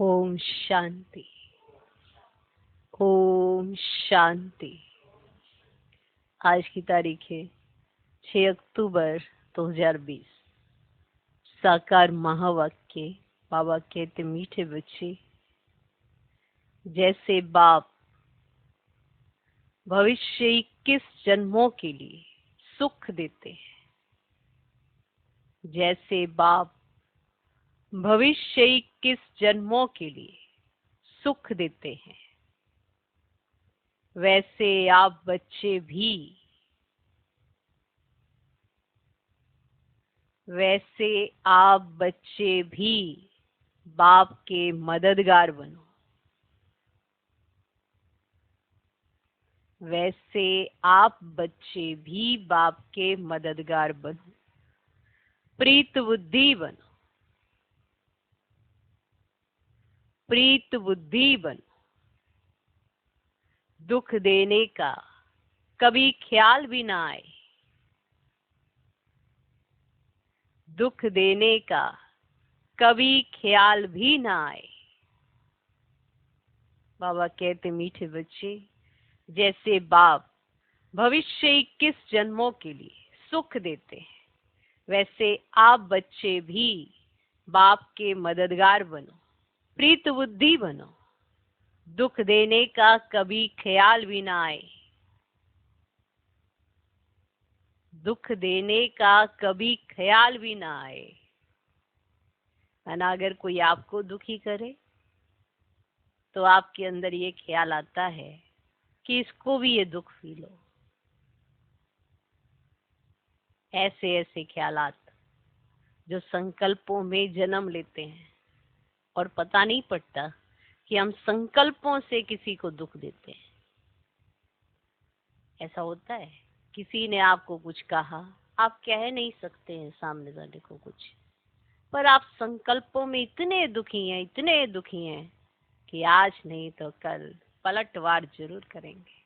ओम शांति। ओम शांति। आज की तारीख है 6 अक्टूबर 2020। साकार महावाक्य। बाबा कहते मीठे बच्चे, जैसे बाप भविष्य 21 जन्मों के लिए सुख देते हैं, जैसे बाप भविष्य 21 जन्मों के लिए सुख देते हैं, वैसे आप बच्चे भी बाप के मददगार बनो। वैसे आप बच्चे भी बाप के मददगार बनो। प्रीत बुद्धि बनो। प्रीत बुद्धि बनो। दुख देने का कभी ख्याल भी ना आए। दुख देने का कभी ख्याल भी ना आए। बाबा कहते मीठे बच्चे, जैसे बाप भविष्य 21 जन्मों के लिए सुख देते हैं, वैसे आप बच्चे भी बाप के मददगार बनो। प्रीत बुद्धि बनो। दुख देने का कभी ख्याल भी ना आए। दुख देने का कभी ख्याल भी ना आए। अगर कोई आपको दुखी करे तो आपके अंदर ये ख्याल आता है कि इसको भी ये दुख फील हो। ऐसे ऐसे ख्यालात जो संकल्पों में जन्म लेते हैं और पता नहीं पड़ता कि हम संकल्पों से किसी को दुख देते हैं। ऐसा होता है, किसी ने आपको कुछ कहा, आप कह नहीं सकते हैं सामने वाले को कुछ, पर आप संकल्पों में इतने दुखी हैं कि आज नहीं तो कल पलटवार जरूर करेंगे।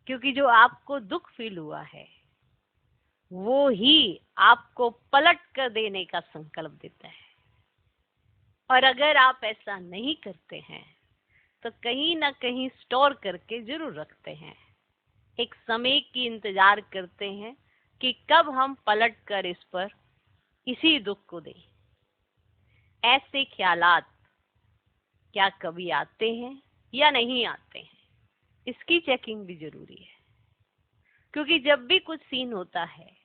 क्योंकि जो आपको दुख फील हुआ है वो ही आपको पलट कर देने का संकल्प देता है। और अगर आप ऐसा नहीं करते हैं तो कहीं ना कहीं स्टोर करके जरूर रखते हैं। एक समय की इंतजार करते हैं कि कब हम पलट कर इस पर इसी दुख को दें। ऐसे ख्यालात क्या कभी आते हैं या नहीं आते हैं, इसकी चेकिंग भी जरूरी है। क्योंकि जब भी कुछ सीन होता है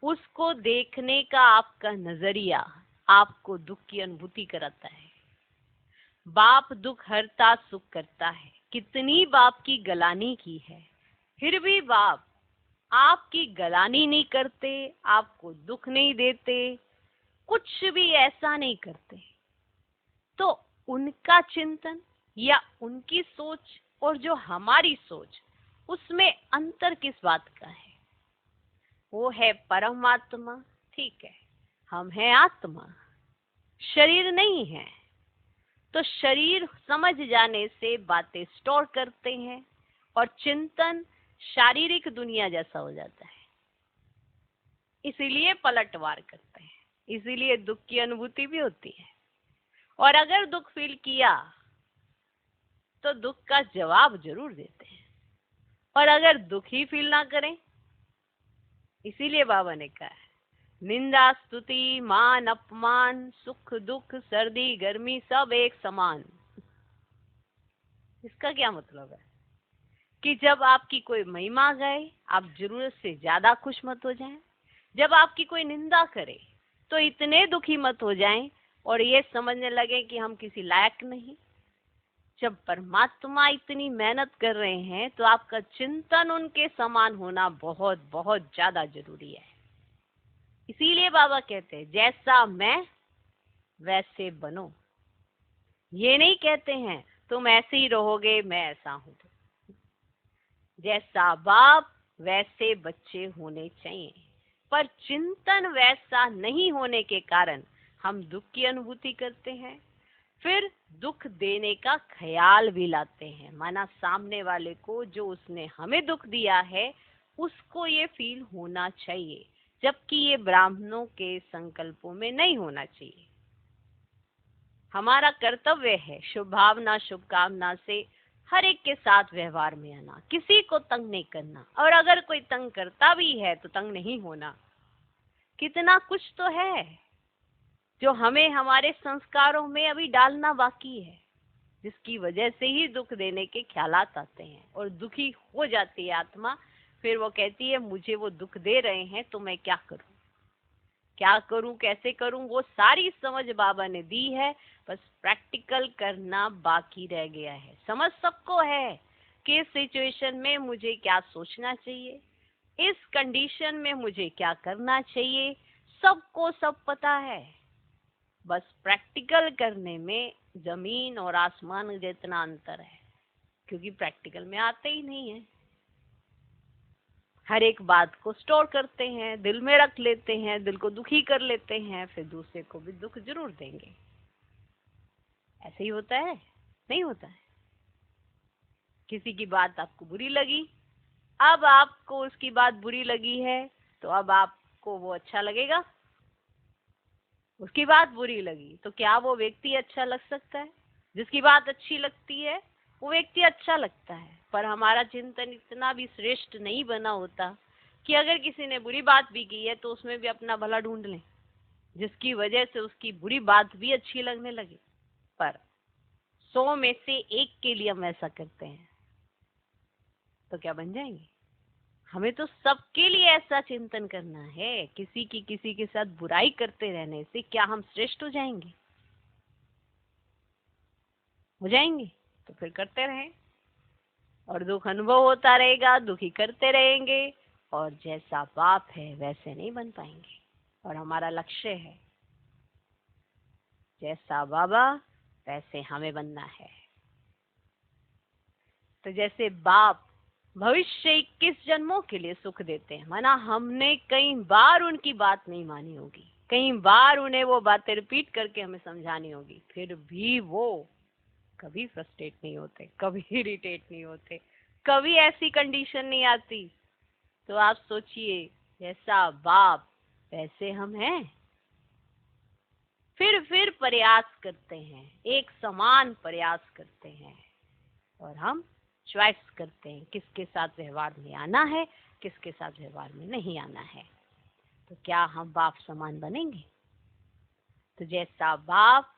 उसको देखने का आपका नजरिया आपको दुख की अनुभूति कराता है। बाप दुख हरता सुख करता है। कितनी बाप की गलानी की है, फिर भी बाप आपकी गलानी नहीं करते, आपको दुख नहीं देते, कुछ भी ऐसा नहीं करते। तो उनका चिंतन या उनकी सोच और जो हमारी सोच, उसमें अंतर किस बात का है? वो है परमात्मा, ठीक है, हम हैं आत्मा, शरीर नहीं है। तो शरीर समझ जाने से बातें स्टोर करते हैं और चिंतन शारीरिक दुनिया जैसा हो जाता है। इसीलिए पलटवार करते हैं, इसीलिए दुख की अनुभूति भी होती है। और अगर दुख फील किया तो दुख का जवाब जरूर देते हैं। और अगर दुख ही फील ना करें, इसीलिए बाबा ने कहा है, निंदा स्तुति मान अपमान सुख दुख सर्दी गर्मी सब एक समान। इसका क्या मतलब है कि जब आपकी कोई महिमा गाए आप जरूरत से ज्यादा खुश मत हो जाएं। जब आपकी कोई निंदा करे तो इतने दुखी मत हो जाएं और ये समझने लगे कि हम किसी लायक नहीं। जब परमात्मा इतनी मेहनत कर रहे हैं तो आपका चिंतन उनके समान होना बहुत बहुत ज्यादा जरूरी है। इसीलिए बाबा कहते हैं, जैसा मैं वैसे बनो। ये नहीं कहते हैं तुम ऐसे ही रहोगे, मैं ऐसा हूं। जैसा बाप वैसे बच्चे होने चाहिए, पर चिंतन वैसा नहीं होने के कारण हम दुख की अनुभूति करते हैं। फिर दुख देने का ख्याल भी लाते हैं, माना सामने वाले को जो उसने हमें दुख दिया है उसको ये फील होना चाहिए जबकि ये ब्राह्मणों के संकल्पों में नहीं होना चाहिए। हमारा कर्तव्य है शुभ भावना शुभकामना से हर एक के साथ व्यवहार में आना, किसी को तंग नहीं करना, और अगर कोई तंग करता भी है तो तंग नहीं होना। कितना कुछ तो है जो हमें हमारे संस्कारों में अभी डालना बाकी है, जिसकी वजह से ही दुख देने के ख्यालात आते हैं और दुखी हो जाती है आत्मा। फिर वो कहती है मुझे वो दुख दे रहे हैं तो मैं क्या करूं कैसे करूं, वो सारी समझ बाबा ने दी है, बस प्रैक्टिकल करना बाकी रह गया है। समझ सबको है कि इस सिचुएशन में मुझे क्या सोचना चाहिए, इस कंडीशन में मुझे क्या करना चाहिए, सबको सब पता है। बस प्रैक्टिकल करने में जमीन और आसमान जितना अंतर है, क्योंकि प्रैक्टिकल में आते ही नहीं है। हर एक बात को स्टोर करते हैं, दिल में रख लेते हैं, दिल को दुखी कर लेते हैं, फिर दूसरे को भी दुख जरूर देंगे। ऐसे ही होता है, नहीं होता है? किसी की बात आपको बुरी लगी, अब आपको उसकी बात बुरी लगी है, तो अब आपको वो अच्छा लगेगा? उसकी बात बुरी लगी तो क्या वो व्यक्ति अच्छा लग सकता है? जिसकी बात अच्छी लगती है वो व्यक्ति अच्छा लगता है, पर हमारा चिंतन इतना भी श्रेष्ठ नहीं बना होता कि अगर किसी ने बुरी बात भी की है तो उसमें भी अपना भला ढूंढ लें, जिसकी वजह से उसकी बुरी बात भी अच्छी लगने लगे। पर 100 में से 1 के लिए हम ऐसा करते हैं तो क्या बन जाएंगे? हमें तो सबके लिए ऐसा चिंतन करना है। किसी के साथ बुराई करते रहने से क्या हम श्रेष्ठ हो जाएंगे? तो फिर करते रहें और दुख अनुभव होता रहेगा, दुखी करते रहेंगे, और जैसा बाप है वैसे नहीं बन पाएंगे। और हमारा लक्ष्य है जैसा बाबा वैसे हमें बनना है। तो जैसे बाप भविष्य 21 जन्मों के लिए सुख देते हैं, माना हमने कई बार उनकी बात नहीं मानी होगी, कई बार उन्हें वो बातें रिपीट करके हमें समझानी होगी, फिर भी वो कभी फ्रस्ट्रेट नहीं होते, कभी इरिटेट नहीं होते, कभी ऐसी कंडीशन नहीं आती। तो आप सोचिए, जैसा बाप वैसे हम हैं। फिर प्रयास करते हैं, एक समान प्रयास करते हैं, और हम चॉइस करते हैं किसके साथ व्यवहार में आना है, किसके साथ व्यवहार में नहीं आना है। तो क्या हम बाप समान बनेंगे? तो जैसा बाप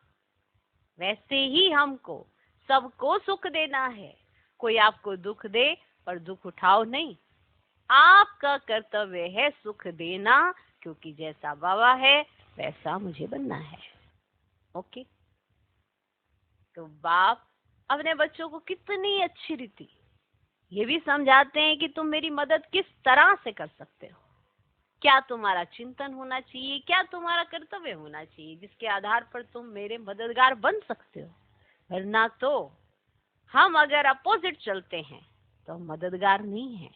वैसे ही हमको सबको सुख देना है। कोई आपको दुख दे पर दुख उठाओ नहीं, आपका कर्तव्य है सुख देना, क्योंकि जैसा बाबा है वैसा मुझे बनना है। ओके? तो बाप अपने बच्चों को कितनी अच्छी रीति ये भी समझाते हैं कि तुम मेरी मदद किस तरह से कर सकते हो, क्या तुम्हारा चिंतन होना चाहिए, क्या तुम्हारा कर्तव्य होना चाहिए, जिसके आधार पर तुम मेरे मददगार बन सकते हो। वरना तो हम अगर अपोजिट चलते हैं तो हम मददगार नहीं हैं।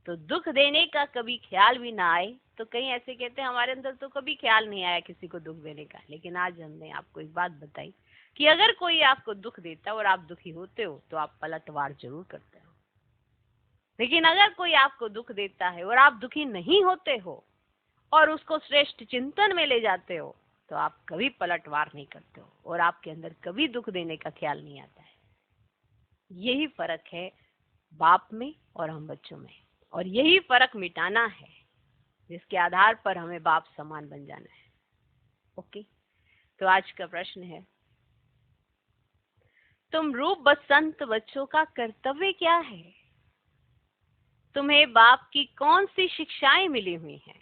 तो दुख देने का कभी ख्याल भी ना आए, तो कहीं ऐसे कहते हैं हमारे अंदर तो कभी ख्याल नहीं आया किसी को दुख देने का। लेकिन आज हमने आपको एक बात बताई कि अगर कोई आपको दुख देता है और आप दुखी होते हो तो आप पलटवार जरूर करते हो। लेकिन अगर कोई आपको दुख देता है और आप दुखी नहीं होते हो और उसको श्रेष्ठ चिंतन में ले जाते हो, तो आप कभी पलटवार नहीं करते हो और आपके अंदर कभी दुख देने का ख्याल नहीं आता है। यही फर्क है बाप में और हम बच्चों में, और यही फर्क मिटाना है, जिसके आधार पर हमें बाप समान बन जाना है। ओके? तो आज का प्रश्न है, तुम रूप बसंत बच्चों का कर्तव्य क्या है? तुम्हें बाप की कौन सी शिक्षाएं मिली हुई हैं?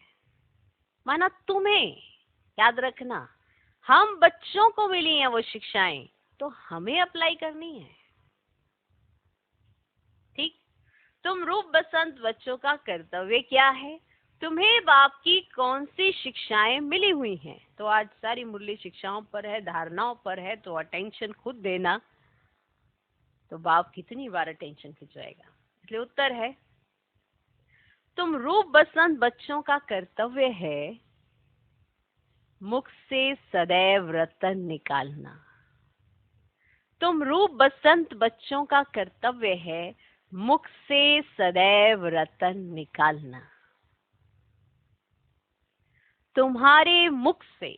माना तुम्हें, याद रखना, हम बच्चों को मिली हैं वो शिक्षाएं, तो हमें अप्लाई करनी है। ठीक? तुम रूप बसंत बच्चों का कर्तव्य क्या है? तुम्हें बाप की कौन सी शिक्षाएं मिली हुई हैं? तो आज सारी मुरली शिक्षाओं पर है, धारणाओं पर है, तो अटेंशन खुद देना। तो बाप कितनी बार अटेंशन खिंचवाएगा? इसलिए उत्तर है, तुम रूप बसंत बच्चों का कर्तव्य है मुख से सदैव रतन निकालना। तुम रूप बसंत बच्चों का कर्तव्य है मुख से सदैव रतन निकालना। तुम्हारे मुख से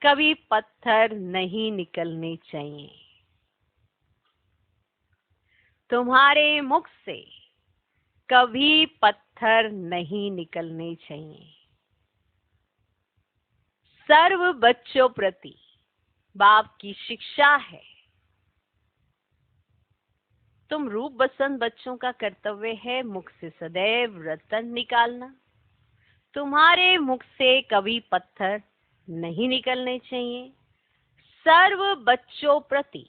कभी पत्थर नहीं निकलने चाहिए। तुम्हारे मुख से कभी पत्थर नहीं निकलने चाहिए। सर्व बच्चों प्रति बाप की शिक्षा है। तुम रूप बसंत बच्चों का कर्तव्य है मुख से सदैव रतन निकालना। तुम्हारे मुख से कभी पत्थर नहीं निकलने चाहिए। सर्व बच्चों प्रति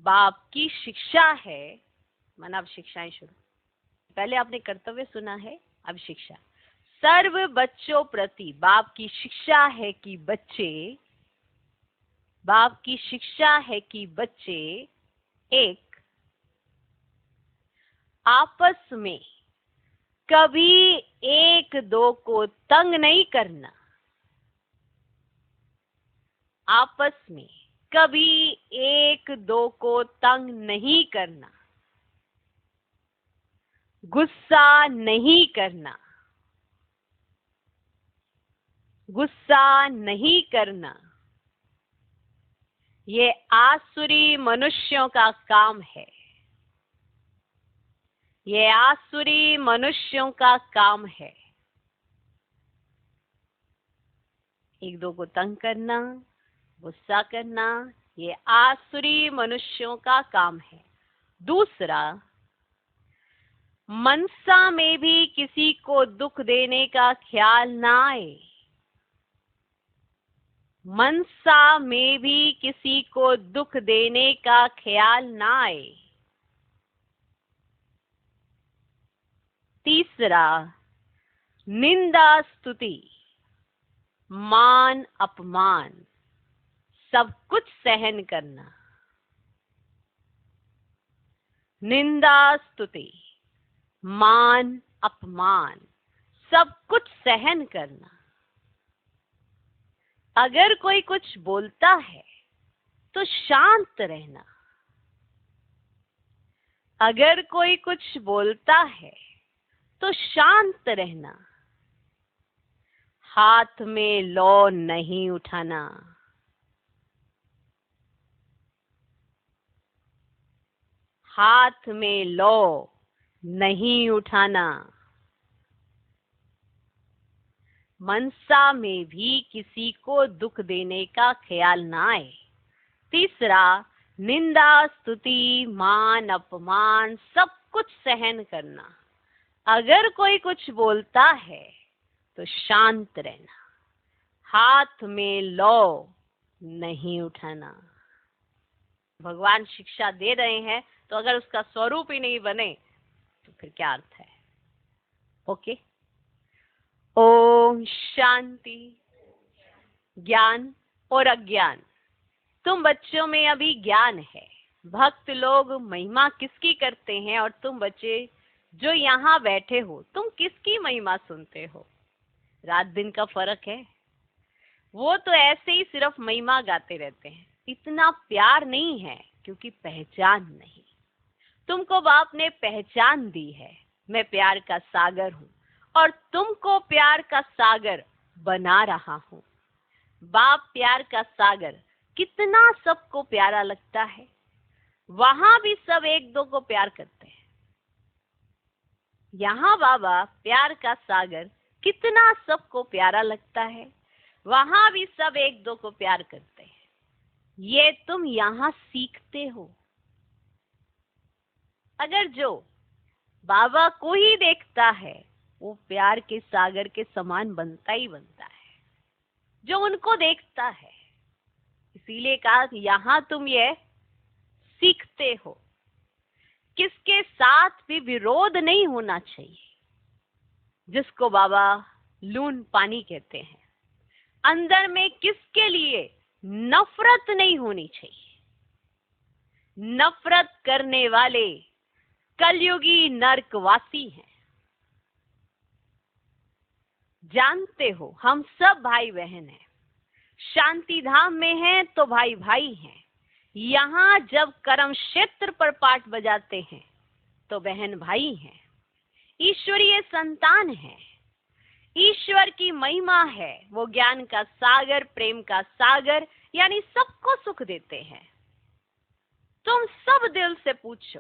बाप की शिक्षा है। मन अब शिक्षाएं शुरू। पहले आपने कर्तव्य सुना है, अब शिक्षा। सर्व बच्चों प्रति बाप की शिक्षा है कि बच्चे एक आपस में कभी एक दो को तंग नहीं करना। आपस में कभी एक दो को तंग नहीं करना। गुस्सा नहीं करना। गुस्सा नहीं करना। ये आसुरी मनुष्यों का काम है। ये आसुरी मनुष्यों का काम है। एक दो को तंग करना, गुस्सा करना, ये आसुरी मनुष्यों का काम है। दूसरा, मनसा में भी किसी को दुख देने का ख्याल ना आए। मनसा में भी किसी को दुख देने का ख्याल ना आए। तीसरा, निंदा स्तुति मान अपमान सब कुछ सहन करना। निंदा स्तुति मान अपमान सब कुछ सहन करना। अगर कोई कुछ बोलता है तो शांत रहना। अगर कोई कुछ बोलता है तो शांत रहना। हाथ में लौ नहीं उठाना। हाथ में लौ नहीं उठाना। मनसा में भी किसी को दुख देने का ख्याल ना आए। तीसरा, निंदा स्तुति मान अपमान सब कुछ सहन करना। अगर कोई कुछ बोलता है तो शांत रहना। हाथ में लौ नहीं उठाना। भगवान शिक्षा दे रहे हैं तो अगर उसका स्वरूप ही नहीं बने तो फिर क्या अर्थ है? ओके। ओम शांति। ज्ञान और अज्ञान, तुम बच्चों में अभी ज्ञान है। भक्त लोग महिमा किसकी करते हैं और तुम बच्चे जो यहाँ बैठे हो तुम किसकी महिमा सुनते हो? रात दिन का फर्क है। वो तो ऐसे ही सिर्फ महिमा गाते रहते हैं। इतना प्यार नहीं है क्योंकि पहचान नहीं। तुमको बाप ने पहचान दी है। मैं प्यार का सागर हूँ और तुमको प्यार का सागर बना रहा हूँ। बाप प्यार का सागर कितना सबको प्यारा लगता है। वहां भी सब एक दो को प्यार करते हैं। यहाँ बाबा प्यार का सागर कितना सबको प्यारा लगता है। वहां भी सब एक दो को प्यार करते हैं। ये तुम यहाँ सीखते हो। अगर जो बाबा को ही देखता है वो प्यार के सागर के समान बनता ही बनता है जो उनको देखता है। इसीलिए कहा यहाँ तुम ये सीखते हो। किसके साथ भी विरोध नहीं होना चाहिए, जिसको बाबा लून पानी कहते हैं। अंदर में किसके लिए नफरत नहीं होनी चाहिए। नफरत करने वाले कलयुगी नरकवासी हैं। जानते हो हम सब भाई बहन हैं। शांति धाम में हैं तो भाई भाई हैं। यहाँ जब कर्म क्षेत्र पर पाठ बजाते हैं तो बहन भाई हैं। ईश्वरीय संतान हैं। ईश्वर की महिमा है, वो ज्ञान का सागर, प्रेम का सागर, यानी सबको सुख देते हैं। तुम सब दिल से पूछो,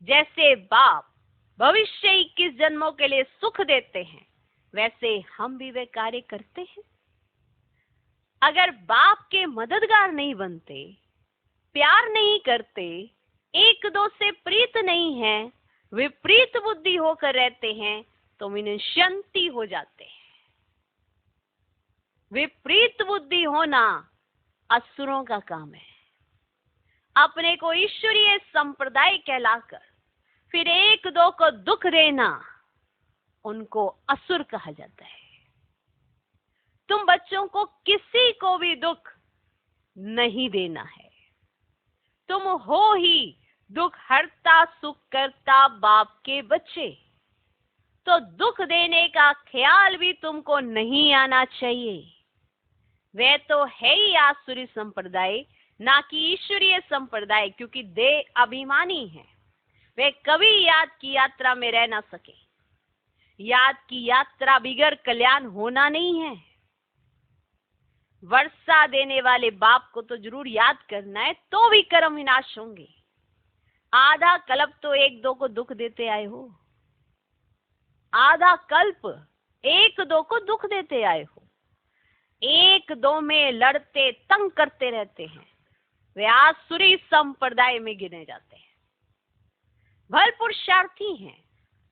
जैसे बाप भविष्य 21 जन्मों के लिए सुख देते हैं, वैसे हम भी वे कार्य करते हैं। अगर बाप के मददगार नहीं बनते, प्यार नहीं करते, एक दो से प्रीत नहीं है, विपरीत बुद्धि होकर रहते हैं, तो विनश्यंती हो जाते हैं। विपरीत बुद्धि होना असुरों का काम है। अपने को ईश्वरीय संप्रदाय कहलाकर फिर एक दो को दुख देना, उनको असुर कहा जाता है। तुम बच्चों को किसी को भी दुख नहीं देना है। तुम हो ही दुख हरता सुख करता बाप के बच्चे, तो दुख देने का ख्याल भी तुमको नहीं आना चाहिए। वे तो है ही आसुरी संप्रदाय, ना कि ईश्वरीय संप्रदाय, क्योंकि देह अभिमानी है। वे कभी याद की यात्रा में रह ना सके। याद की यात्रा बिगर कल्याण होना नहीं है। वर्षा देने वाले बाप को तो जरूर याद करना है, तो भी कर्म विनाश होंगे। आधा कल्प तो एक दो को दुख देते आए हो, आधा कल्प एक दो को दुख देते आए हो, एक दो में लड़ते तंग करते रहते हैं। वे आसुरी संप्रदाय में गिने जाते हैं। भले पुरुषार्थी हैं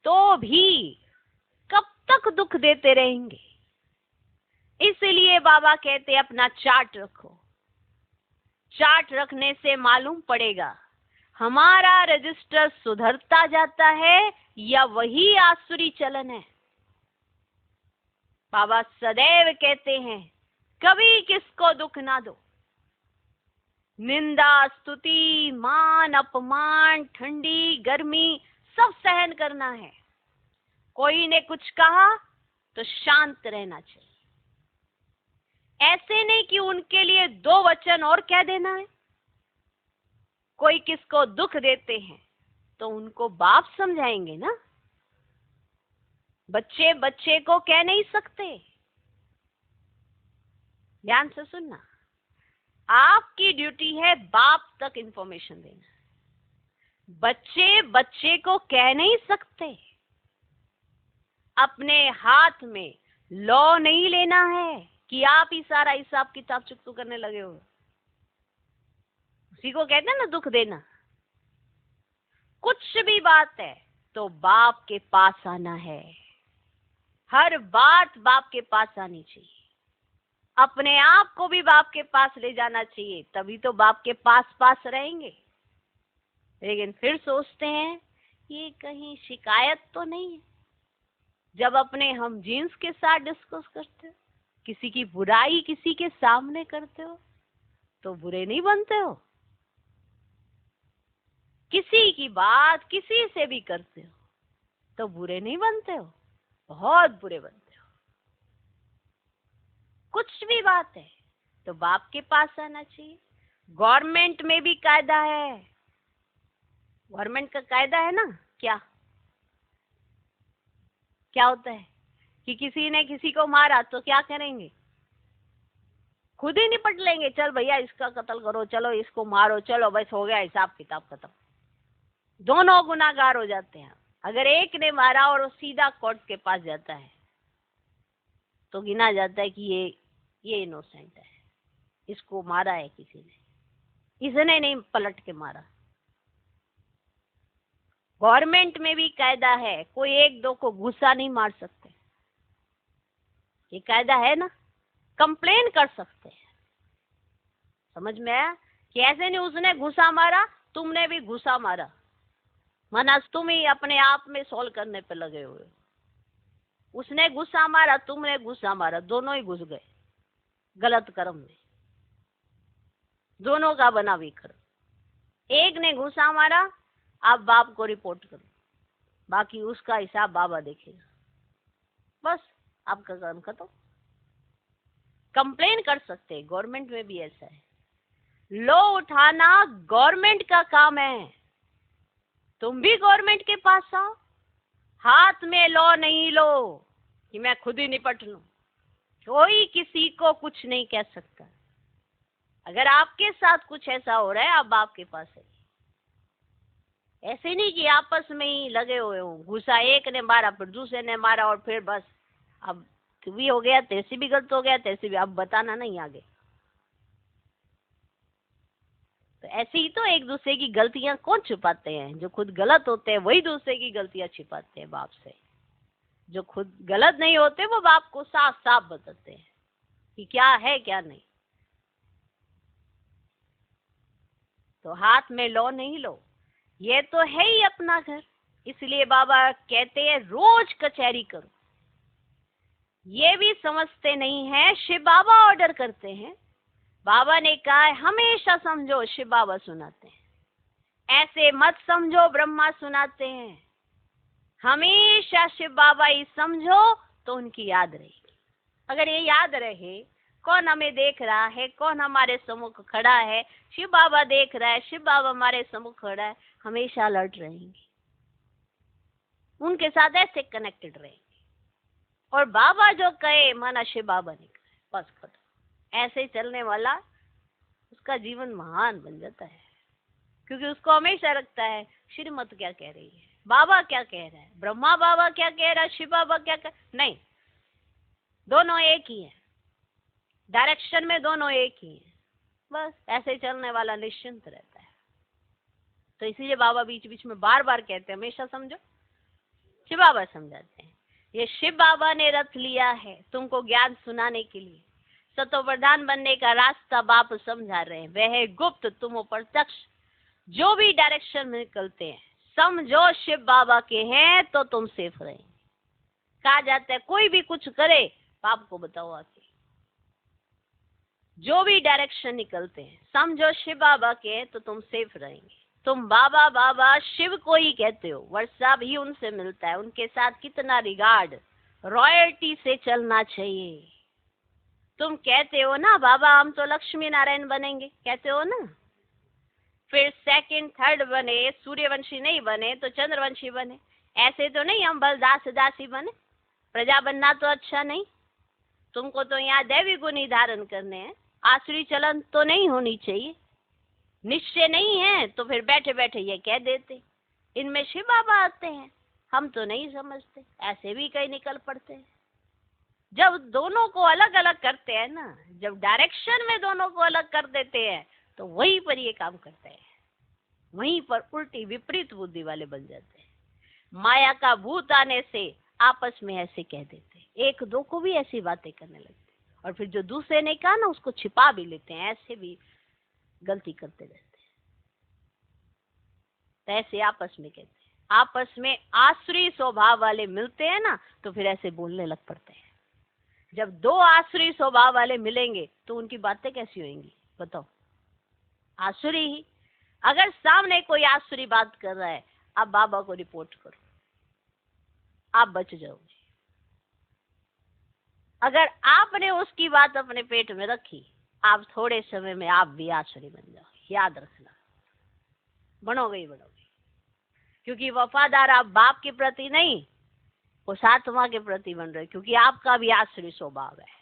तो भी कब तक दुख देते रहेंगे। इसलिए बाबा कहते अपना चार्ट रखो। चार्ट रखने से मालूम पड़ेगा हमारा रजिस्टर सुधरता जाता है या वही आसुरी चलन है। बाबा सदैव कहते हैं कभी किसको दुख ना दो। निंदा, स्तुति, मान, अपमान, ठंडी, गर्मी सब सहन करना है। कोई ने कुछ कहा तो शांत रहना चाहिए। ऐसे नहीं कि उनके लिए दो वचन और कह देना है। कोई किसको दुख देते हैं तो उनको बाप समझाएंगे ना। बच्चे बच्चे को कह नहीं सकते। ध्यान से सुनना, आपकी ड्यूटी है बाप तक इंफॉर्मेशन देना। बच्चे बच्चे को कह नहीं सकते। अपने हाथ में लॉ नहीं लेना है कि आप ही सारा हिसाब किताब चुकता करने लगे हो। उसी को कहते हैं ना दुख देना। कुछ भी बात है तो बाप के पास आना है। हर बात बाप के पास आनी चाहिए। अपने आप को भी बाप के पास ले जाना चाहिए, तभी तो बाप के पास पास रहेंगे। लेकिन फिर सोचते हैं ये कहीं शिकायत तो नहीं है। जब अपने हम जीन्स के साथ डिस्कस करते हो, किसी की बुराई किसी के सामने करते हो तो बुरे नहीं बनते हो। किसी की बात किसी से भी करते हो तो बुरे नहीं बनते हो, बहुत बुरे बनते हो। कुछ भी बात है तो बाप के पास आना चाहिए। गवर्नमेंट में भी कायदा है। गवर्नमेंट का कायदा है ना, क्या क्या होता है कि किसी ने किसी को मारा तो क्या करेंगे? खुद ही निपट लेंगे। चल भैया इसका कत्ल करो, चलो इसको मारो, चलो बस हो गया, हिसाब किताब खत्म। दोनों गुनाहगार हो जाते हैं। अगर एक ने मारा और वो सीधा कोर्ट के पास जाता है तो गिना जाता है कि ये इनोसेंट है, इसको मारा है किसी ने, इसने नहीं पलट के मारा। गवर्नमेंट में भी कायदा है, कोई एक दो को घुसा नहीं मार सकते। ये कायदा है ना। कंप्लेन कर सकते हैं। समझ में आया कि ऐसे नहीं उसने घुसा मारा तुमने भी घुसा मारा, मना तुम ही अपने आप में सॉल्व करने पे लगे हुए। उसने घुसा मारा तुमने घुसा मारा, दोनों ही घुस गए गलत कर्म में। दोनों का बना विक्रम। एक ने घुसा मारा, आप बाप को रिपोर्ट करो, बाकी उसका हिसाब बाबा देखेगा। बस आपका काम खत्म। कंप्लेन कर सकते हैं। गवर्नमेंट में भी ऐसा है। लॉ उठाना गवर्नमेंट का काम है। तुम भी गवर्नमेंट के पास आओ, हाथ में लॉ नहीं लो, कि मैं खुद ही निपट लूं। कोई किसी को कुछ नहीं कह सकता। अगर आपके साथ कुछ ऐसा हो रहा है, आप बाप के पास है। ऐसे नहीं कि आपस में ही लगे हुए हो, घुसा एक ने मारा फिर दूसरे ने मारा और फिर बस अब तू भी हो गया, तेरे से भी गलत हो गया, तेरे से भी, अब बताना नहीं आगे। तो ऐसे ही तो एक दूसरे की गलतियां कौन छुपाते हैं? जो खुद गलत होते हैं वही दूसरे की गलतियां छिपाते हैं बाप से। जो खुद गलत नहीं होते वो बाप को साफ साफ बताते हैं कि क्या है क्या नहीं। तो हाथ में लो नहीं लो, ये तो है ही अपना घर। इसलिए बाबा कहते हैं रोज कचहरी करो। ये भी समझते नहीं है, शिव बाबा ऑर्डर करते हैं। बाबा ने कहा है हमेशा समझो, शिव बाबा सुनाते हैं। ऐसे मत समझो ब्रह्मा सुनाते हैं। हमेशा शिव बाबा ही समझो तो उनकी याद रहेगी। अगर ये याद रहे कौन हमें देख रहा है, कौन हमारे सम्मुख खड़ा है, शिव बाबा देख रहा है, शिव बाबा हमारे सम्मुख खड़ा है, हमेशा अलर्ट रहेंगे, उनके साथ ऐसे कनेक्टेड रहेंगे। और बाबा जो कहे माना शिव बाबा ने कहे, बस खत्म। ऐसे चलने वाला उसका जीवन महान बन जाता है, क्योंकि उसको हमेशा लगता है श्रीमत क्या कह रही है, बाबा क्या कह रहा है, ब्रह्मा बाबा क्या कह रहा है, शिव बाबा क्या कह, नहीं, दोनों एक ही है। डायरेक्शन में दोनों एक ही है। बस ऐसे चलने वाला निश्चिंत रहता है। तो इसीलिए बाबा बीच बीच में बार बार कहते हैं हमेशा समझो। शिव बाबा समझाते हैं ये शिव बाबा ने रथ लिया है तुमको ज्ञान सुनाने के लिए। सतो प्रधान बनने का रास्ता बाप समझा रहे हैं, वह है गुप्त, तुम प्रत्यक्ष। जो भी डायरेक्शन में निकलते हैं समझो शिव बाबा के हैं तो तुम सेफ रहेंगे। कहा जाता है कोई भी कुछ करे बाप को बताओ आके। जो भी डायरेक्शन निकलते हैं समझो शिव बाबा के हैं तो तुम सेफ रहेंगे। तुम बाबा बाबा शिव को ही कहते हो, वर्षा भी उनसे मिलता है, उनके साथ कितना रिगार्ड, रॉयल्टी से चलना चाहिए। तुम कहते हो ना बाबा हम तो लक्ष्मी नारायण बनेंगे, कहते हो ना, फिर सेकंड थर्ड बने, सूर्यवंशी नहीं बने तो चंद्रवंशी बने। ऐसे तो नहीं हम बस दास दासी बने, प्रजा बनना तो अच्छा नहीं। तुमको तो यहाँ दैवी गुण ही धारण करने हैं, आसुरी चलन तो नहीं होनी चाहिए। निश्चय नहीं है तो फिर बैठे बैठे ये कह देते इनमें शिव बाबा आते हैं, हम तो नहीं समझते, ऐसे भी कई निकल पड़ते हैं। जब दोनों को अलग अलग करते हैं ना, जब डायरेक्शन में दोनों को अलग कर देते हैं तो वहीं पर ये काम करते हैं, वहीं पर उल्टी विपरीत बुद्धि वाले बन जाते हैं। माया का भूत आने से आपस में ऐसे कह देते हैं, एक दो को भी ऐसी बातें करने लगते हैं, और फिर जो दूसरे ने कहा ना उसको छिपा भी लेते हैं, ऐसे भी गलती करते रहते हैं। तो ऐसे आपस में कहते हैं, आपस में आसुरी स्वभाव वाले मिलते हैं ना तो फिर ऐसे बोलने लग पड़ते हैं। जब दो आसुरी स्वभाव वाले मिलेंगे तो उनकी बातें कैसी होंगी बताओ, आसुरी ही। अगर सामने कोई आसुरी बात कर रहा है, आप बाबा को रिपोर्ट करो, आप बच जाओगे। अगर आपने उसकी बात अपने पेट में रखी, आप थोड़े समय में आप भी आसुरी बन जाओ, याद रखना, बनोगे ही बनोगे। क्योंकि वफादार आप बाप के प्रति नहीं, उस आत्मा के प्रति बन रहे, क्योंकि आपका भी आसुरी स्वभाव है।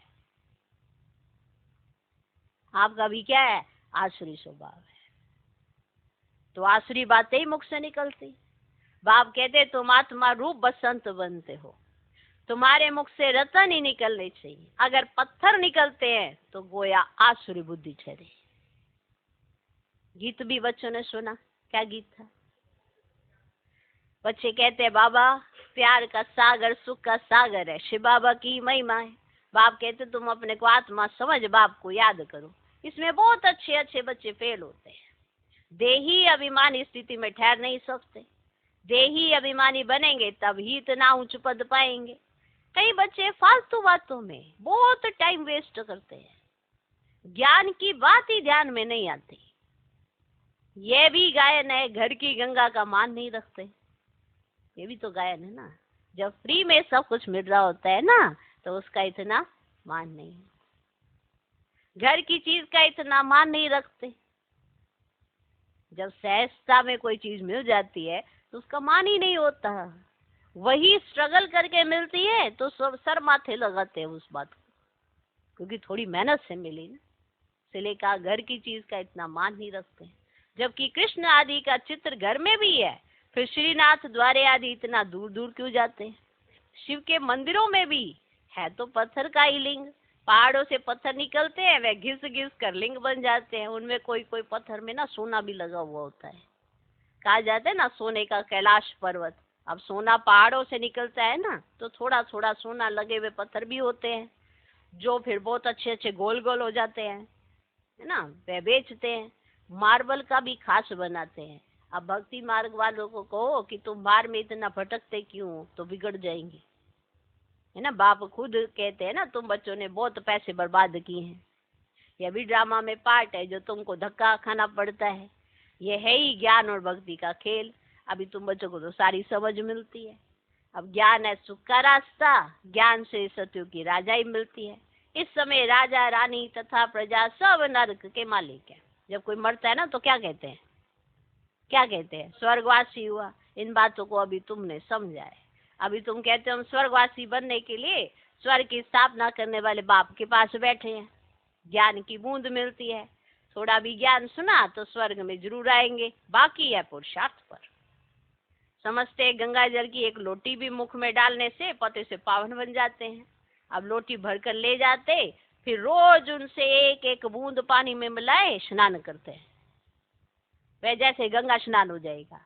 आपका भी क्या है, आसुरी स्वभाव है। तो आसुरी बातें ही मुख से निकलती। बाप कहते तुम आत्मा रूप बसंत बनते हो, तुम्हारे मुख से रतन ही निकलने चाहिए। अगर पत्थर निकलते हैं तो गोया आसुरी बुद्धि ठहरे। गीत भी बच्चों ने सुना, क्या गीत था? बच्चे कहते हैं बाबा प्यार का सागर सुख का सागर है, शिव बाबा की महिमा है। बाप कहते तुम अपने को आत्मा समझ, बाप को याद करो। इसमें बहुत अच्छे अच्छे बच्चे फेल होते हैं। देही अभिमानी स्थिति में ठहर नहीं सकते। देही अभिमानी बनेंगे तब ही इतना उच्च पद पाएंगे। कई बच्चे फालतू बातों में बहुत टाइम वेस्ट करते हैं, ज्ञान की बात ही ध्यान में नहीं आती। ये भी गायन है, घर की गंगा का मान नहीं रखते, ये भी तो गायन है ना। जब फ्री में सब कुछ मिल रहा होता है ना तो उसका इतना मान नहीं है। घर की चीज का इतना मान नहीं रखते। जब सहजता में कोई चीज मिल जाती है तो उसका मान ही नहीं होता। वही स्ट्रगल करके मिलती है तो सब सर माथे लगाते हैं उस बात को, क्योंकि थोड़ी मेहनत से मिली ना। इसलिए कहा घर की चीज का इतना मान नहीं रखते हैं। जबकि कृष्ण आदि का चित्र घर में भी है, फिर श्रीनाथ द्वारे आदि इतना दूर दूर क्यों जाते हैं? शिव के मंदिरों में भी है तो पत्थर का ही लिंग, पहाड़ों से पत्थर निकलते हैं, वे घिस घिस कर लिंग बन जाते हैं। उनमें कोई कोई पत्थर में ना सोना भी लगा हुआ होता है। कहा जाता है ना सोने का कैलाश पर्वत। अब सोना पहाड़ों से निकलता है ना, तो थोड़ा थोड़ा सोना लगे हुए पत्थर भी होते हैं, जो फिर बहुत अच्छे अच्छे गोल गोल हो जाते हैं, है ना, वे बेचते हैं। मार्बल का भी खास बनाते हैं। अब भक्ति मार्ग वालों को कहो कि तुम बाहर में इतना भटकते क्यों हो, तो बिगड़ जाएंगे, है ना। बाप खुद कहते हैं ना, तुम बच्चों ने बहुत पैसे बर्बाद किए हैं। यह भी ड्रामा में पार्ट है जो तुमको धक्का खाना पड़ता है। ये है ही ज्ञान और भक्ति का खेल। अभी तुम बच्चों को तो सारी समझ मिलती है। अब ज्ञान है सुख का रास्ता, ज्ञान से सत्यु की राजाई मिलती है। इस समय राजा रानी तथा प्रजा सब नरक के मालिक है। जब कोई मरता है ना तो क्या कहते हैं, क्या कहते हैं? स्वर्गवासी हुआ। इन बातों को अभी तुमने समझा है। अभी तुम कहते हो हम स्वर्गवासी बनने के लिए स्वर्ग की स्थापना करने वाले बाप के पास बैठे हैं, ज्ञान की बूंद मिलती है। थोड़ा भी ज्ञान सुना तो स्वर्ग में जरूर आएंगे, बाकी है पुरुषार्थ पर। समझते गंगा जल की एक लोटी भी मुख में डालने से पति से पावन बन जाते हैं। अब लोटी भरकर ले जाते, फिर रोज उनसे एक एक बूंद पानी में मिलाए स्नान करते हैं। वह जैसे गंगा स्नान हो जाएगा,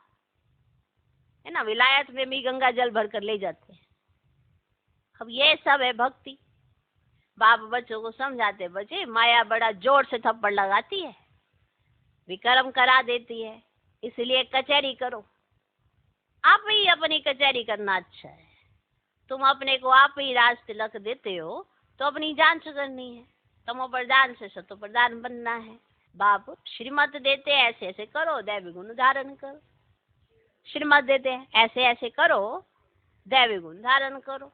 है ना। विलायत में भी गंगा जल भरकर ले जाते हैं। अब ये सब है भक्ति। बाप बच्चों को समझाते, बच्चे माया बड़ा जोर से थप्पड़ लगाती है, विक्रम करा देती है, इसलिए कचहरी करो। आप ही अपनी कचहरी करना अच्छा है। तुम अपने को आप ही राज तिलक देते हो तो अपनी जांच करनी है। तमो प्रधान से सतो प्रधान बनना है। बाप श्रीमत देते हैं, ऐसे ऐसे करो दैवी गुण धारण करो। श्रीमत देते हैं, ऐसे ऐसे करो दैवी गुण धारण करो।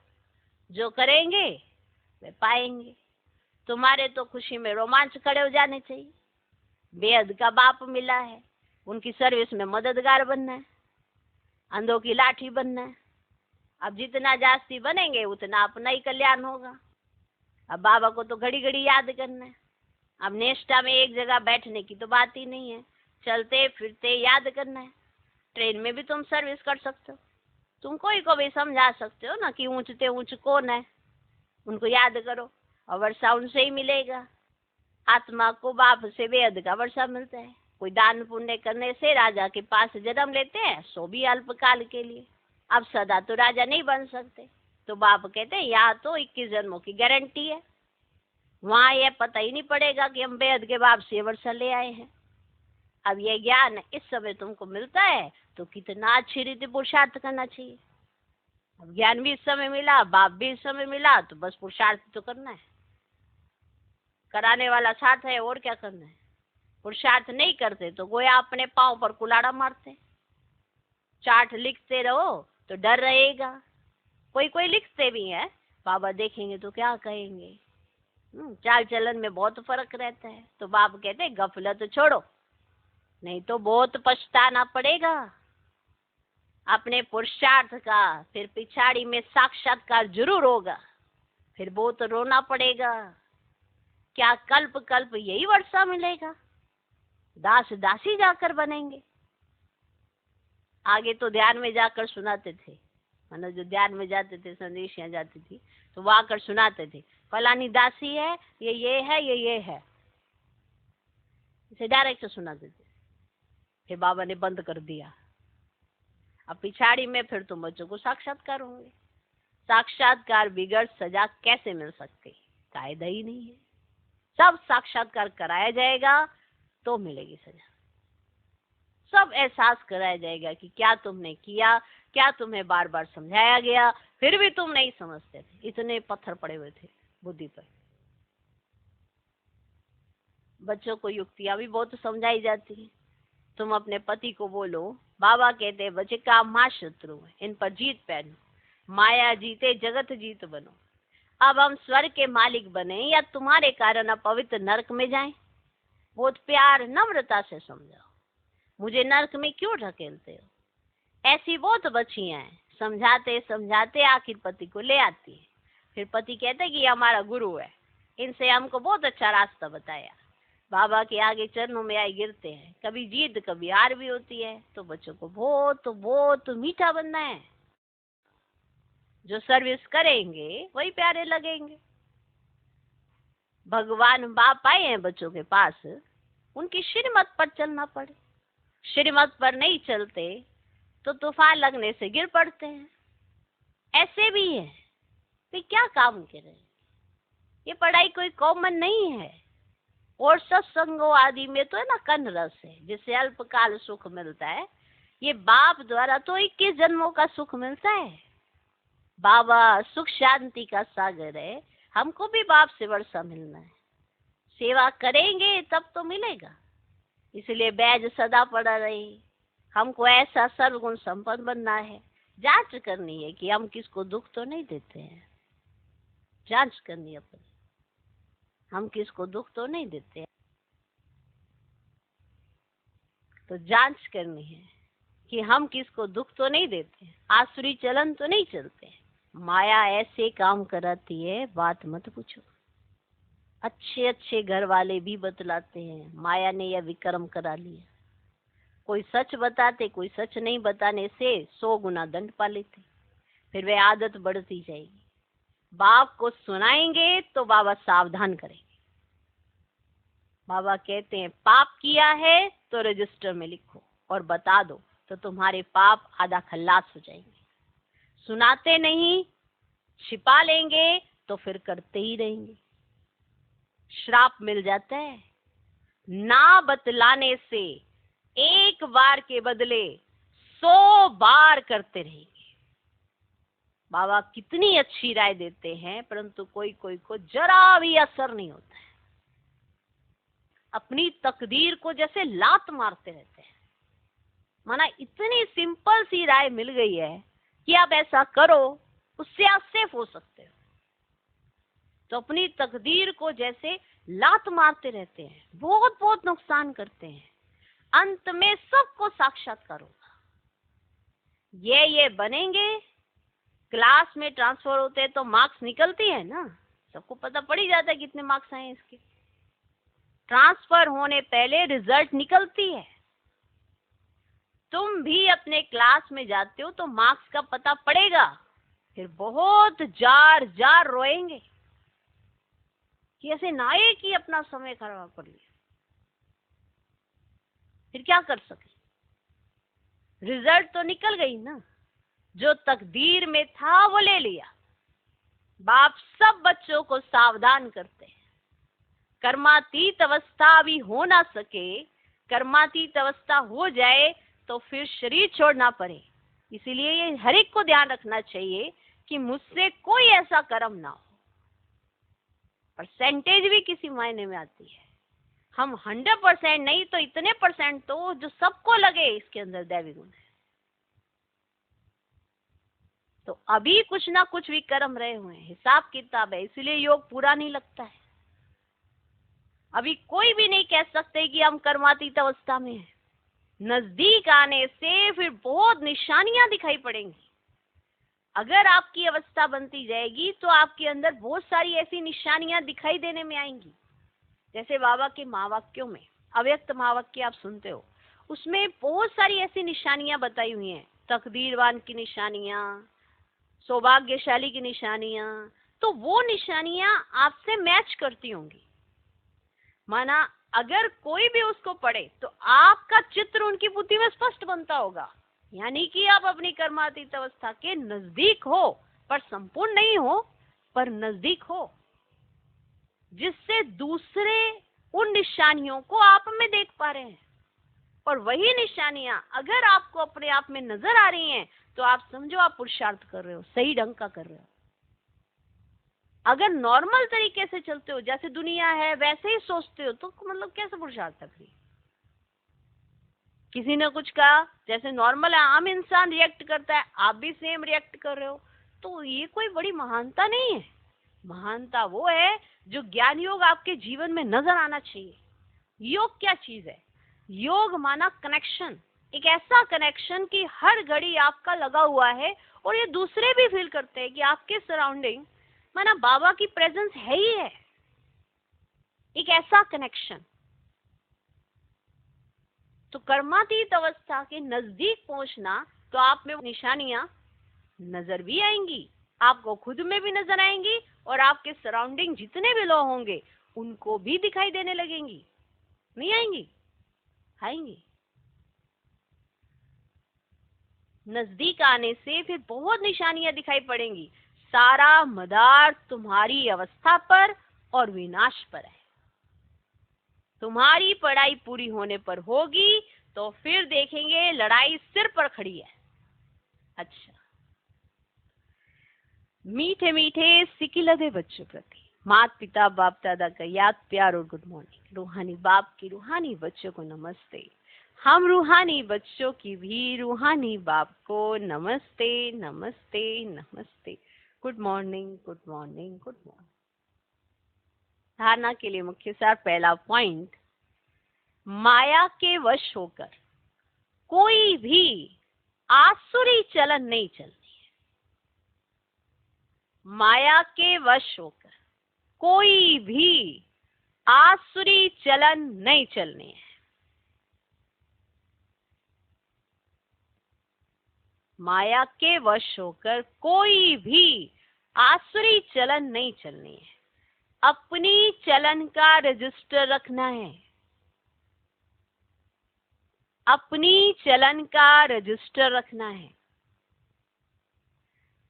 जो करेंगे वे पाएंगे। तुम्हारे तो खुशी में रोमांच खड़े हो जाने चाहिए। बेहद का बाप मिला है, उनकी सर्विस में मददगार बनना है, अंधों की लाठी बनना है। अब जितना जास्ती बनेंगे उतना अपना ही कल्याण होगा। अब बाबा को तो घड़ी घड़ी याद करना है। अब नेष्टा में एक जगह बैठने की तो बात ही नहीं है, चलते फिरते याद करना है। ट्रेन में भी तुम सर्विस कर सकते हो। तुम कोई को भी समझा सकते हो ना कि ऊंचते ऊंच कौन है, उनको याद करो और वर्षा उनसे ही मिलेगा। आत्मा को बाप से बेहद का वर्षा मिलता है। कोई दान पुण्य करने से राजा के पास जन्म लेते हैं, सो भी अल्पकाल के लिए। अब सदा तो राजा नहीं बन सकते, तो बाप कहते हैं यहाँ तो 21 जन्मों की गारंटी है। वहाँ ये पता ही नहीं पड़ेगा कि हम बेहद के बाप से वर्षा ले आए हैं। अब ये ज्ञान इस समय तुमको मिलता है तो कितना अच्छी रीति पुरुषार्थ करना चाहिए। अब ज्ञान भी इस समय मिला, बाप भी इस समय मिला, तो बस पुरुषार्थ तो करना है। कराने वाला साथ है, और क्या करना है। पुरुषार्थ नहीं करते तो गोया अपने पांव पर कुलाड़ा मारते। चार्ट लिखते रहो तो डर रहेगा। कोई कोई लिखते भी है, बाबा देखेंगे तो क्या कहेंगे। चाल चलन में बहुत फर्क रहता है। तो बाप कहते हैं गफलत छोड़ो, नहीं तो बहुत पछताना पड़ेगा। अपने पुरुषार्थ का फिर पिछाड़ी में साक्षात्कार जरूर होगा, फिर बहुत रोना पड़ेगा। क्या कल्प कल्प यही वर्षा मिलेगा? दास दासी जाकर बनेंगे। आगे तो ध्यान में जाकर सुनाते थे, मतलब जो ध्यान में जाते थे, संदेशियां जाती थी तो वो आकर सुनाते थे, फलानी दासी है, ये है, ये है, इसे डायरेक्ट सुनाते थे। फिर बाबा ने बंद कर दिया। अब पिछाड़ी में फिर तुम बच्चों को साक्षात्कार होंगे। साक्षात्कार बिगड़ सजा कैसे मिल सकती? कायदा ही नहीं है। सब साक्षात्कार कराया जाएगा तो मिलेगी सजा। सब एहसास कराया जाएगा कि क्या तुमने किया, क्या तुम्हें बार बार समझाया गया, फिर भी तुम नहीं समझते थे। इतने पत्थर पड़े हुए थे बुद्धि पर। बच्चों को युक्तियां भी बहुत समझाई जाती है। तुम अपने पति को बोलो, बाबा कहते हैं बच्चे काम मां शत्रु है, इन पर जीत पहनो, माया जीते जगत जीत बनो। अब हम स्वर्ग के मालिक बने या तुम्हारे कारण अपवित्र नरक में जाएं? बहुत प्यार नम्रता से समझाओ, मुझे नरक में क्यों ढकेलते हो? ऐसी बहुत बच्चियां हैं समझाते समझाते आखिर पति को ले आती है। फिर पति कहते हैं कि ये हमारा गुरु है, इनसे हमको बहुत अच्छा रास्ता बताया। बाबा के आगे चरणों में आए गिरते हैं। कभी जीत कभी हार भी होती है, तो बच्चों को बहुत मीठा बनना है। जो सर्विस करेंगे वही प्यारे लगेंगे। भगवान बाप आए हैं बच्चों के पास, उनकी श्रीमत पर चलना पड़े। श्रीमत पर नहीं चलते तो तूफान लगने से गिर पड़ते हैं। ऐसे भी है, तो क्या काम करें? ये पढ़ाई कोई कॉमन नहीं है। और सत्संगों आदि में तो है ना कन रस है, जिससे अल्पकाल सुख मिलता है। ये बाप द्वारा तो 21 जन्मों का सुख मिलता है। बाबा सुख शांति का सागर है, हमको भी बाप से वर्षा मिलना है। सेवा करेंगे तब तो मिलेगा। इसलिए बैज सदा पड़ा रहे। हमको ऐसा सर्वगुण संपन्न बनना है। जांच करनी है कि हम किसको दुख तो नहीं देते हैं। जांच करनी है अपनी, हम किसको दुख तो नहीं देते हैं। तो जांच करनी है कि हम किसको दुख तो नहीं देते, आसुरी चलन तो नहीं चलते। माया ऐसे काम कराती है, बात मत पूछो। अच्छे अच्छे घर वाले भी बतलाते हैं माया ने यह विक्रम करा लिया। कोई सच बताते, कोई सच नहीं बताने से 100 गुना दंड पा लेते। फिर वे आदत बढ़ती जाएगी। बाप को सुनाएंगे तो बाबा सावधान करेंगे। बाबा कहते हैं पाप किया है तो रजिस्टर में लिखो और बता दो, तो तुम्हारे पाप आधा खल्लास हो जाएंगे। सुनाते नहीं, छिपा लेंगे तो फिर करते ही रहेंगे। श्राप मिल जाता है। ना बतलाने से एक बार के बदले 100 बार करते रहेंगे। बाबा कितनी अच्छी राय देते हैं, परंतु कोई कोई को जरा भी असर नहीं होता है। अपनी तकदीर को जैसे लात मारते रहते हैं। माना इतनी सिंपल सी राय मिल गई है कि आप ऐसा करो, उससे आप सेफ हो सकते हो, तो अपनी तकदीर को जैसे लात मारते रहते हैं, बहुत बहुत नुकसान करते हैं। अंत में सबको साक्षात्कार होगा। ये बनेंगे। क्लास में ट्रांसफर होते हैं तो मार्क्स निकलती है ना, सबको पता पड़ ही जाता है कितने मार्क्स आए इसके। ट्रांसफर होने पहले रिजल्ट निकलती है। तुम भी अपने क्लास में जाते हो तो मार्क्स का पता पड़ेगा। फिर बहुत जार जार रोएंगे कि ऐसे ना आए कि अपना समय खराब कर लिया। फिर क्या कर सके? रिजल्ट तो निकल गई ना, जो तकदीर में था वो ले लिया। बाप सब बच्चों को सावधान करते हैं। कर्मातीत अवस्था अभी हो ना सके, कर्मातीत अवस्था हो जाए तो फिर शरीर छोड़ना पड़े। इसीलिए ये हर एक को ध्यान रखना चाहिए कि मुझसे कोई ऐसा कर्म ना हो। परसेंटेज भी किसी मायने में आती है। हम 100% नहीं तो इतने % तो जो सबको लगे इसके अंदर दैवी गुण है। तो अभी कुछ ना कुछ भी कर्म रहे हुए हैं, हिसाब किताब है, इसलिए योग पूरा नहीं लगता है। अभी कोई भी नहीं कह सकते कि हम कर्मातीत अवस्था में हैं। नजदीक आने से फिर बहुत निशानियां दिखाई पड़ेंगी। अगर आपकी अवस्था बनती जाएगी तो आपके अंदर बहुत सारी ऐसी निशानियां दिखाई देने में आएंगी। जैसे बाबा के महावाक्यों में अव्यक्त महावाक्य आप सुनते हो, उसमें बहुत सारी ऐसी निशानियां बताई हुई हैं। तकदीरवान की निशानियां, सौभाग्यशाली की निशानियां, तो वो निशानियां आपसे मैच करती होंगी। माना अगर कोई भी उसको पढ़े तो आपका चित्र उनकी बुद्धि में स्पष्ट बनता होगा। यानी कि आप अपनी कर्मातीत अवस्था के नजदीक हो, पर संपूर्ण नहीं हो, पर नजदीक हो, जिससे दूसरे उन निशानियों को आप में देख पा रहे हैं। और वही निशानियां अगर आपको अपने आप में नजर आ रही हैं तो आप समझो आप पुरुषार्थ कर रहे हो, सही ढंग का कर रहे हो। अगर नॉर्मल तरीके से चलते हो, जैसे दुनिया है वैसे ही सोचते हो, तो मतलब कैसे पुरुषार्थ कर रही? किसी ने कुछ कहा, जैसे नॉर्मल आम इंसान रिएक्ट करता है, आप भी सेम रिएक्ट कर रहे हो, तो ये कोई बड़ी महानता नहीं है। महानता वो है जो ज्ञान योग आपके जीवन में नजर आना चाहिए। योग क्या चीज है? योग माना कनेक्शन, एक ऐसा कनेक्शन कि हर घड़ी आपका लगा हुआ है और ये दूसरे भी फील करते हैं कि आपके सराउंडिंग माना बाबा की प्रेजेंस है ही है। एक ऐसा कनेक्शन। तो कर्मातीत अवस्था के नजदीक पहुंचना, तो आप में निशानियां नजर भी आएंगी, आपको खुद में भी नजर आएंगी और आपके सराउंडिंग जितने भी लोग होंगे उनको भी दिखाई देने लगेंगी। नहीं आएंगी? आएंगी। नजदीक आने से फिर बहुत निशानियां दिखाई पड़ेंगी। सारा मदार तुम्हारी अवस्था पर और विनाश पर है। तुम्हारी पढ़ाई पूरी होने पर होगी तो फिर देखेंगे लड़ाई सिर पर खड़ी है। अच्छा, मीठे मीठे सिकिलदे बच्चों प्रति माता पिता बाप दादा का याद प्यार और गुड मॉर्निंग। रूहानी बाप की रूहानी बच्चों को नमस्ते। हम रूहानी बच्चों की भी रूहानी बाप को नमस्ते नमस्ते नमस्ते। Good morning good morning good morning. धारणा के लिए मुख्य सार। पहला पॉइंट, माया के वश होकर कोई भी आसुरी चलन नहीं चलनी है। माया के वश होकर कोई भी आसुरी चलन नहीं चलनी है। माया के वश होकर कोई भी आसुरी चलन नहीं चलनी है। अपनी चलन का रजिस्टर रखना है। अपनी चलन का रजिस्टर रखना है।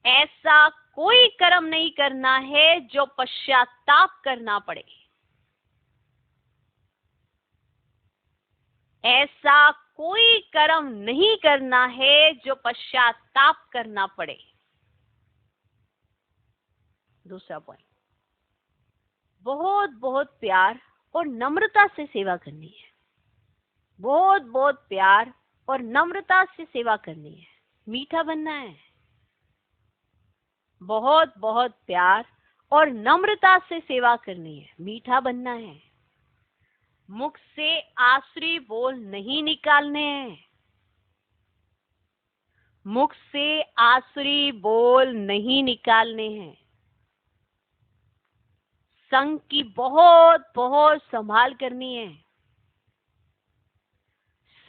ऐसा कोई कर्म नहीं करना है जो पश्चाताप करना पड़े। ऐसा कोई कर्म नहीं करना है जो पश्चाताप करना पड़े। दूसरा पॉइंट, बहुत बहुत प्यार और नम्रता से सेवा करनी है। बहुत बहुत प्यार और नम्रता से सेवा करनी है। मीठा बनना है। बहुत बहुत प्यार और नम्रता से सेवा करनी है। मीठा बनना है। मुख से आसुरी बोल नहीं निकालने हैं। मुख से आसुरी बोल नहीं निकालने हैं। संग की बहुत बहुत संभाल करनी है।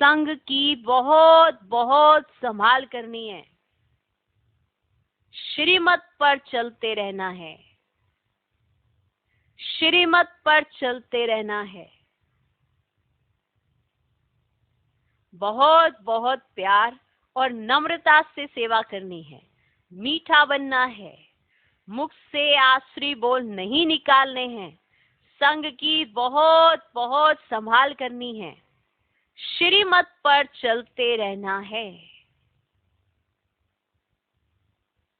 संग की बहुत बहुत संभाल करनी है। श्रीमत पर चलते रहना है। श्रीमत पर चलते रहना है। बहुत बहुत प्यार और नम्रता से सेवा करनी है। मीठा बनना है। मुख से आसुरी बोल नहीं निकालने हैं। संग की बहुत बहुत संभाल करनी है। श्रीमत पर चलते रहना है।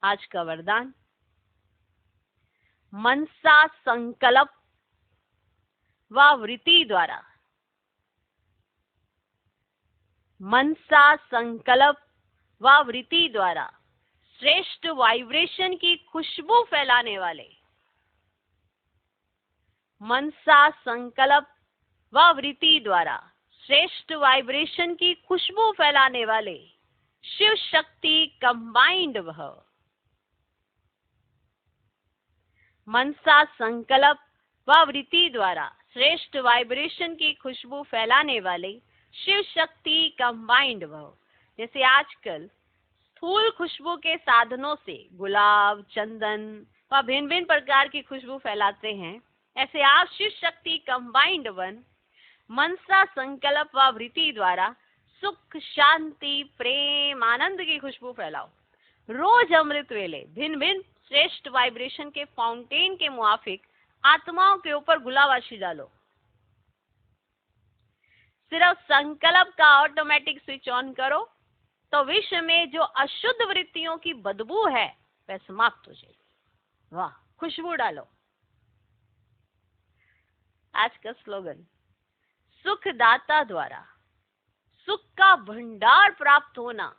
आज का वरदान, मनसा संकल्प व वृत्ति द्वारा, मनसा संकल्प व वृत्ति द्वारा श्रेष्ठ वाइब्रेशन की खुशबू फैलाने वाले, मनसा संकल्प व वृत्ति द्वारा श्रेष्ठ वाइब्रेशन की खुशबू फैलाने वाले शिव शक्ति कंबाइंड भव। मनसा संकल्प व वृत्ति द्वारा श्रेष्ठ वाइब्रेशन की खुशबू फैलाने वाले शिव शक्ति कंबाइंड भव। जैसे आजकल स्थूल खुशबू के साधनों से गुलाब, चंदन व भिन्न भिन्न प्रकार की खुशबू फैलाते हैं, ऐसे आप शिव शक्ति कंबाइंड वन मनसा संकल्प व वृत्ति द्वारा सुख, शांति, प्रेम, आनंद की खुशबू फैलाओ। रोज अमृत वेले भिन्न भिन्न श्रेष्ठ वाइब्रेशन के फाउंटेन के मुआफिक आत्माओं के ऊपर गुलाबाशी डालो। सिर्फ संकल्प का ऑटोमेटिक स्विच ऑन करो तो विश्व में जो अशुद्ध वृत्तियों की बदबू है वह समाप्त हो जाएगी। वाह, खुशबू डालो। आज का स्लोगन, सुख दाता द्वारा सुख का भंडार प्राप्त होना।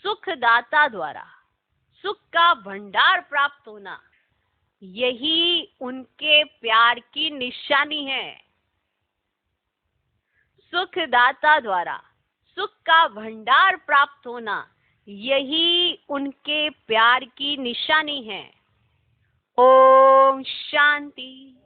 सुख दाता द्वारा सुख का भंडार प्राप्त होना, यही उनके प्यार की निशानी है। सुखदाता द्वारा सुख का भंडार प्राप्त होना, यही उनके प्यार की निशानी है। ओम शांति।